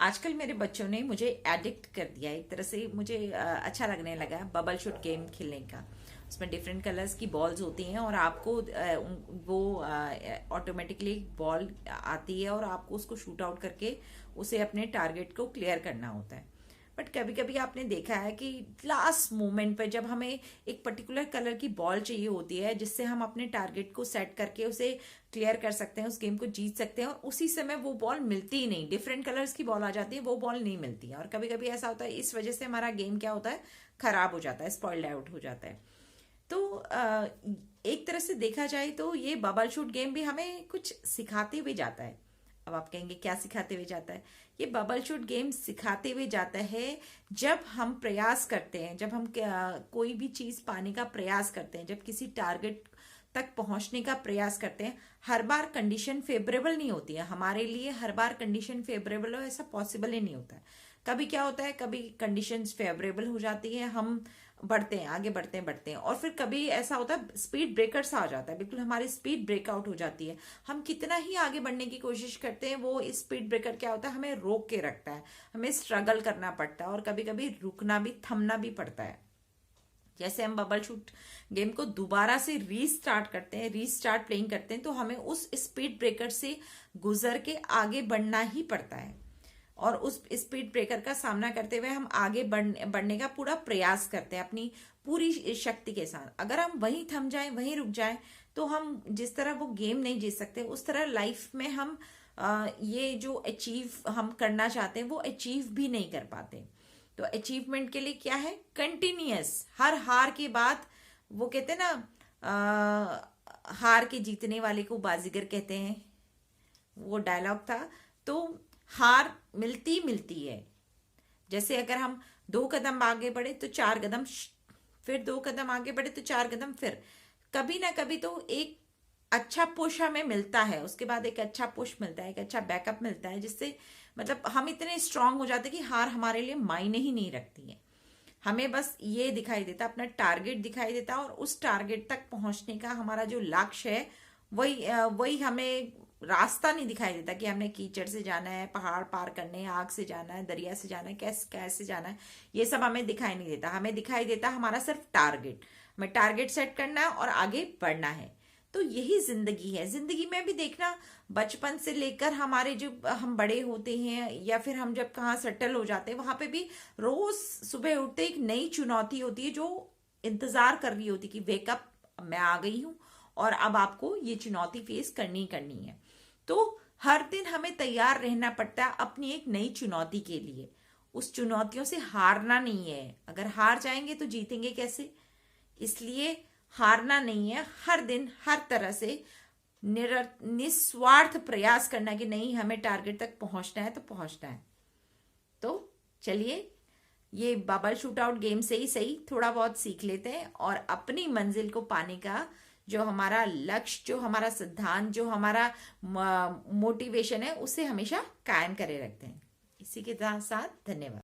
आजकल मेरे बच्चों ने मुझे एडिक्ट कर दिया, एक तरह से मुझे अच्छा लगने लगा बबल शूट गेम खेलने का। उसमें डिफरेंट कलर्स की बॉल्स होती हैं और आपको वो ऑटोमेटिकली बॉल आती है और आपको उसको शूट आउट करके उसे अपने टारगेट को क्लियर करना होता है। बट कभी कभी आपने देखा है कि लास्ट मोमेंट पे जब हमें एक पर्टिकुलर कलर की बॉल चाहिए होती है जिससे हम अपने टारगेट को सेट करके उसे क्लियर कर सकते हैं, उस गेम को जीत सकते हैं, और उसी समय वो बॉल मिलती ही नहीं, डिफरेंट कलर्स की बॉल आ जाती है, वो बॉल नहीं मिलती है। और कभी कभी ऐसा होता है, इस वजह से हमारा गेम क्या होता है, खराब हो जाता है, स्पॉइल्ड आउट हो जाता है। तो एक तरह से देखा जाए तो ये बबल शूट गेम भी हमें कुछ सिखाते हुए जाता है। अब आप कहेंगे क्या सिखाते हुए जाता है? ये बबल शूट गेम सिखाते हुए जाता है, जब हम प्रयास करते हैं, जब हम कोई भी चीज पाने का प्रयास करते हैं, जब किसी टारगेट तक पहुंचने का प्रयास करते हैं, हर बार कंडीशन फेवरेबल नहीं होती है हमारे लिए। हर बार कंडीशन फेवरेबल हो ऐसा पॉसिबल ही नहीं होता है। कभी क्या होता है, कभी कंडीशंस फेवरेबल हो जाती है, हम बढ़ते हैं, आगे बढ़ते हैं बढ़ते हैं, और फिर कभी ऐसा होता है स्पीड ब्रेकर्स आ जाता है, बिल्कुल हमारी स्पीड ब्रेकआउट हो जाती है। हम कितना ही आगे बढ़ने की कोशिश करते हैं, वो स्पीड ब्रेकर क्या होता है, हमें रोक के रखता है, हमें स्ट्रगल करना पड़ता है, और कभी कभी रुकना भी, थमना भी पड़ता है। जैसे हम बबल शूट गेम को दोबारा से रीस्टार्ट करते हैं, रीस्टार्ट प्लेइंग करते हैं, तो हमें उस स्पीड ब्रेकर से गुजर के आगे बढ़ना ही पड़ता है, और उस स्पीड ब्रेकर का सामना करते हुए हम आगे बढ़ने का पूरा प्रयास करते हैं अपनी पूरी शक्ति के साथ। अगर हम वहीं थम जाएं, वहीं रुक जाएं, तो हम जिस तरह वो गेम नहीं जीत सकते, उस तरह लाइफ में हम ये जो अचीव हम करना चाहते हैं वो अचीव भी नहीं कर पाते। तो अचीवमेंट के लिए क्या है, कंटिन्यूअस, हर हार के बाद, वो कहते हैं ना, हार के जीतने वाले को बाजीगर कहते हैं, वो डायलॉग था। तो हार मिलती मिलती है। जैसे अगर हम 2 कदम आगे बढ़े तो 4 कदम, फिर 2 कदम आगे बढ़े तो 4 कदम, फिर कभी ना कभी तो एक अच्छा पुश हमें मिलता है, उसके बाद एक अच्छा पुश मिलता है, एक अच्छा बैकअप मिलता है, जिससे मतलब हम इतने स्ट्रांग हो जाते हैं कि हार हमारे लिए मायने ही नहीं रखती है। हमें बस ये दिखाई देता, अपना टारगेट दिखाई देता, और उस टारगेट तक पहुंचने का हमारा जो लक्ष्य है, वही हमें रास्ता नहीं दिखाई देता कि हमने कीचड़ से जाना है, पहाड़ पार करने हैं, आग से जाना है, दरिया से जाना है, कैसे कैसे जाना है, ये सब हमें दिखाई नहीं देता। हमें दिखाई देता हमारा सिर्फ टारगेट, हमें टारगेट सेट करना है और आगे बढ़ना है। तो यही जिंदगी है। जिंदगी में भी देखना, बचपन से लेकर हमारे जो हम बड़े होते हैं, या फिर हम जब कहाँ सेटल हो जाते हैं, वहां पे भी रोज सुबह उठते एक नई चुनौती होती है जो इंतजार कर रही होती कि वेकअप, मैं आ गई हूं और अब आपको ये चुनौती फेस करनी ही करनी है। तो हर दिन हमें तैयार रहना पड़ता है अपनी एक नई चुनौती के लिए। उस चुनौतियों से हारना नहीं है, अगर हार जाएंगे तो जीतेंगे कैसे? इसलिए हारना नहीं है, हर दिन हर तरह से निस्वार्थ प्रयास करना कि नहीं, हमें टारगेट तक पहुंचना है तो पहुंचना है। तो चलिए, ये बबल शूट आउट गेम से ही सही थोड़ा बहुत सीख लेते हैं, और अपनी मंजिल को पाने का जो हमारा लक्ष्य, जो हमारा सिद्धांत, जो हमारा मोटिवेशन है, उसे हमेशा कायम करे रखते हैं। इसी के साथ धन्यवाद।